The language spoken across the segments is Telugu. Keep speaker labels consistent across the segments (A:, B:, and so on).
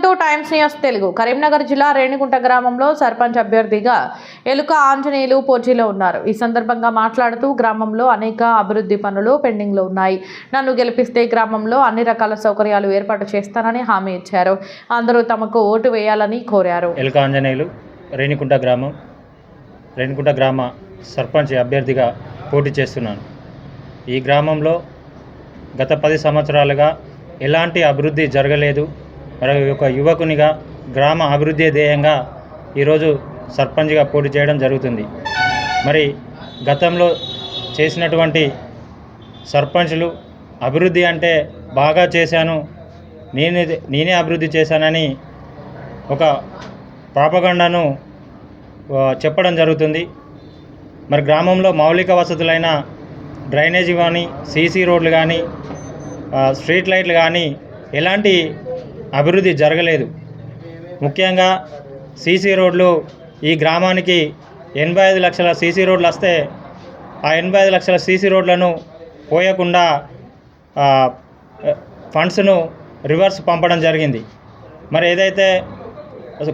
A: టైమ్స్ న్యూస్ తెలుగు కరీంనగర్ జిల్లా రేణిగుంట గ్రామంలో సర్పంచ్ అభ్యర్థిగా ఎలుక ఆంజనేయులు పోటీలో ఉన్నారు. ఈ సందర్భంగా మాట్లాడుతూ గ్రామంలో అనేక అభివృద్ధి పనులు పెండింగ్ లో ఉన్నాయి. నన్ను గెలిపిస్తే గ్రామంలో అన్ని రకాల సౌకర్యాలు ఏర్పాటు చేస్తానని హామీ ఇచ్చారు. అందరూ తమకు ఓటు వేయాలని కోరారు.
B: ఎలుక ఆంజనేయులు రేణిగుంట గ్రామ సర్పంచ్ అభ్యర్థిగా పోటీ చేస్తున్నాను. ఈ గ్రామంలో గత 10 సంవత్సరాలుగా ఎలాంటి అభివృద్ధి జరగలేదు. మరి ఒక యువకునిగా గ్రామ అభివృద్ధి ధ్యేయంగా ఈరోజు సర్పంచ్గా పోటీ చేయడం జరుగుతుంది. మరి గతంలో చేసినటువంటి సర్పంచ్లు అభివృద్ధి అంటే బాగా చేశాను, నేనే అభివృద్ధి చేశానని ఒక ప్రాపగండాను చెప్పడం జరుగుతుంది. మరి గ్రామంలో మౌలిక వసతులైన డ్రైనేజీ కానీ, సీసీ రోడ్లు కానీ, స్ట్రీట్ లైట్లు కానీ ఎలాంటి అభివృద్ధి జరగలేదు. ముఖ్యంగా సీసీ రోడ్లు ఈ గ్రామానికి 85 లక్షల సీసీ రోడ్లు వస్తే ఆ 85 లక్షల సీసీ రోడ్లను పోయకుండా ఫండ్స్ను రివర్స్ పంపడం జరిగింది. మరి ఏదైతే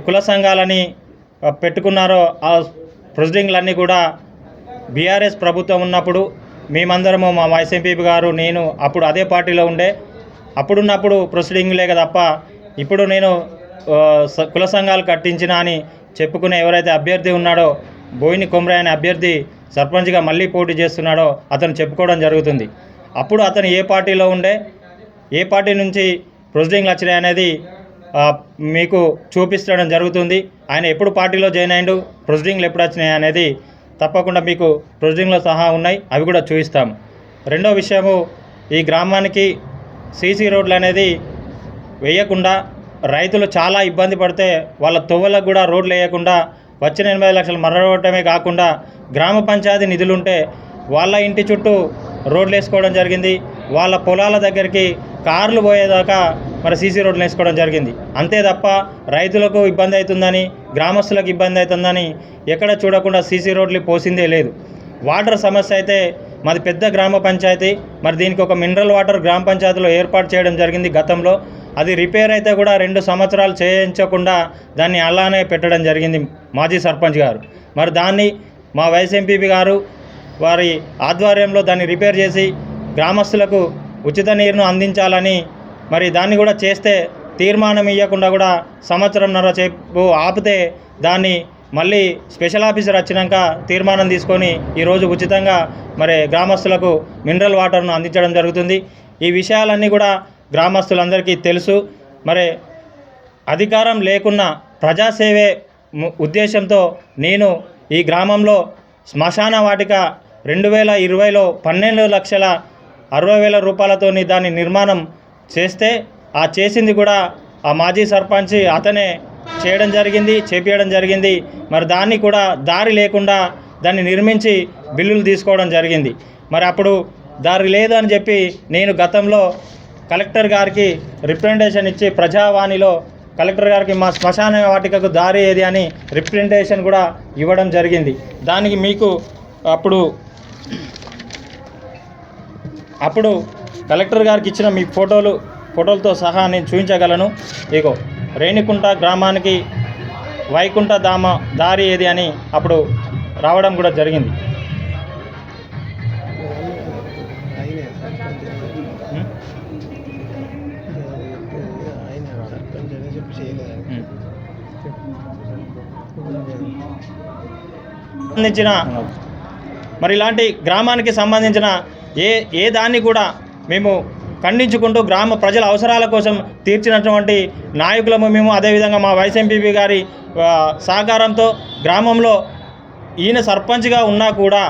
B: కుల సంఘాలని పెట్టుకున్నారో ఆ ప్రొసీడింగ్లన్నీ కూడా బీఆర్ఎస్ ప్రభుత్వం ఉన్నప్పుడు మేమందరము, మా వైస్ ఎంపీ గారు, నేను అప్పుడు అదే పార్టీలో ఉండే, అప్పుడున్నప్పుడు ప్రొసీడింగ్లే తప్ప ఇప్పుడు నేను కుల సంఘాలు కట్టించిన అని చెప్పుకునే ఎవరైతే అభ్యర్థి ఉన్నాడో, బోయిని కొమరయ్య అనే అభ్యర్థి సర్పంచ్గా మళ్ళీ పోటీ చేస్తున్నాడో అతను చెప్పుకోవడం జరుగుతుంది. అప్పుడు అతను ఏ పార్టీలో ఉండే, ఏ పార్టీ నుంచి ప్రొసీడింగ్లు వచ్చినాయి అనేది మీకు చూపించడం జరుగుతుంది. ఆయన ఎప్పుడు పార్టీలో జాయిన్ అయ్యిండు, ప్రొసీడింగ్లు ఎప్పుడు వచ్చినాయి అనేది తప్పకుండా మీకు ప్రొసీడింగ్లో సహా ఉన్నాయి, అవి కూడా చూపిస్తాము. రెండో విషయము, ఈ గ్రామానికి సీసీ రోడ్లు అనేది వేయకుండా రైతులు చాలా ఇబ్బంది పడితే వాళ్ళ తొవ్వలకు కూడా రోడ్లు వేయకుండా వచ్చిన 80 లక్షలు మరవటమే కాకుండా గ్రామ పంచాయతీ నిధులుంటే వాళ్ళ ఇంటి చుట్టూ రోడ్లు వేసుకోవడం జరిగింది. వాళ్ళ పొలాల దగ్గరికి కార్లు పోయేదాకా మరి సీసీ రోడ్లు వేసుకోవడం జరిగింది. అంతే తప్ప రైతులకు ఇబ్బంది అవుతుందని, గ్రామస్తులకు ఇబ్బంది అవుతుందని ఎక్కడ చూడకుండా సీసీ రోడ్లు పోసిందే లేదు. వాటర్ సమస్య అయితే మాది పెద్ద గ్రామ పంచాయతీ, మరి దీనికి ఒక మినరల్ వాటర్ గ్రామ పంచాయతీలో ఏర్పాటు చేయడం జరిగింది గతంలో. అది రిపేర్ అయితే కూడా 2 సంవత్సరాలు చేయించకుండా దాన్ని అలానే పెట్టడం జరిగింది మాజీ సర్పంచ్ గారు. మరి దాన్ని మా వైస్ ఎంపీ గారు వారి ఆధ్వర్యంలో దాన్ని రిపేర్ చేసి గ్రామస్తులకు ఉచిత నీరును అందించాలని, మరి దాన్ని కూడా చేస్తే తీర్మానం ఇవ్వకుండా కూడా సంవత్సరంన్నర సేపు ఆపితే దాన్ని మళ్ళీ స్పెషల్ ఆఫీసర్ వచ్చినాక తీర్మానం తీసుకొని ఈరోజు ఉచితంగా మరి గ్రామస్తులకు మినరల్ వాటర్ను అందించడం జరుగుతుంది. ఈ విషయాలన్నీ కూడా గ్రామస్తులందరికీ తెలుసు. మరి అధికారం లేకున్నా ప్రజాసేవే ఉద్దేశంతో నేను ఈ గ్రామంలో శ్మశాన వాటిక 2020లో 12,60,000 రూపాయలతో దాన్ని నిర్మాణం చేస్తే ఆ చేసింది కూడా ఆ మాజీ సర్పంచ్ అతనే చేపించడం జరిగింది. మరి దాన్ని కూడా దారి లేకుండా దాన్ని నిర్మించి బిల్లులు తీసుకోవడం జరిగింది. మరి అప్పుడు దారి లేదని చెప్పి నేను గతంలో కలెక్టర్ గారికి రిప్రజెంటేషన్ ఇచ్చి ప్రజావాణిలో కలెక్టర్ గారికి మా శ్మశాన వాటికకు దారి ఏది అని రిప్రజెంటేషన్ కూడా ఇవ్వడం జరిగింది. దానికి మీకు అప్పుడు కలెక్టర్ గారికి ఇచ్చిన మీ ఫోటోలతో సహా నేను చూపించగలను. ఇగో రేణిగుంట గ్రామానికి వైకుంఠ ధామ దారి ఏది అని అప్పుడు రావడం కూడా జరిగింది. మరి ఇలాంటి గ్రామానికి సంబంధించిన ఏ దాన్ని కూడా మేము ఖండించుకుంటూ గ్రామ ప్రజల అవసరాల కోసం తీర్చినటువంటి నాయకులము మేము. అదేవిధంగా మా వైస్ ఎంపీ గారి సహకారంతో గ్రామంలో ఈయన సర్పంచ్గా ఉన్నా కూడా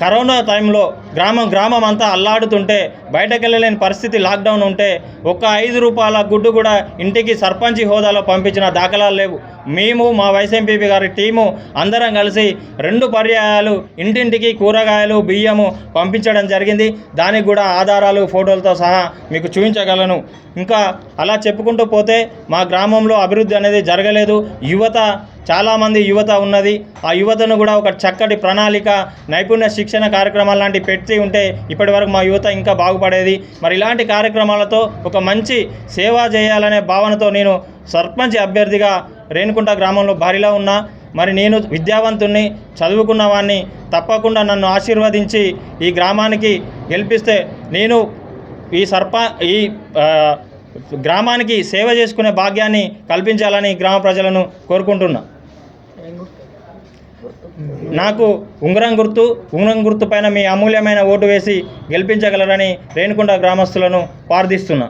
B: కరోనా టైంలో గ్రామం అంతా అల్లాడుతుంటే బయటకు వెళ్ళలేని పరిస్థితి, లాక్డౌన్ ఉంటే ఒక్క 5 రూపాయల గుడ్డు కూడా ఇంటికి సర్పంచ్ హోదాలో పంపించిన దాఖలాలు లేవు. మేము మా వైస్ ఎంపీ గారి టీము అందరం కలిసి 2 పర్యాయాలు ఇంటింటికి కూరగాయలు, బియ్యము పంపించడం జరిగింది. దానికి కూడా ఆధారాలు, ఫోటోలతో సహా మీకు చూపించగలను. ఇంకా అలా చెప్పుకుంటూ పోతే మా గ్రామంలో అభివృద్ధి అనేది జరగలేదు. యువత చాలామంది యువత ఉన్నది. ఆ యువతను కూడా ఒక చక్కటి ప్రణాళిక, నైపుణ్య శిక్షణ కార్యక్రమాలు లాంటివి పెట్టి ఉంటే ఇప్పటి వరకు మా యువత ఇంకా బాగుపడేది. మరి ఇలాంటి కార్యక్రమాలతో ఒక మంచి సేవ చేయాలనే భావనతో నేను సర్పంచ్ అభ్యర్థిగా రేణిగుంట గ్రామంలో బరిలో ఉన్నా. మరి నేను విద్యావంతుణ్ణి, చదువుకున్న వాడిని. తప్పకుండా నన్ను ఆశీర్వదించి ఈ గ్రామానికి గెలిపిస్తే నేను ఈ గ్రామానికి సేవ చేసుకునే భాగ్యాన్ని కల్పించాలని గ్రామ ప్రజలను కోరుకుంటున్నా. నాకు ఉంగరం గుర్తు పైన మీ అమూల్యమైన ఓటు వేసి గెలిపించగలరని రేణిగుంట గ్రామస్తులను ప్రార్థిస్తున్నా.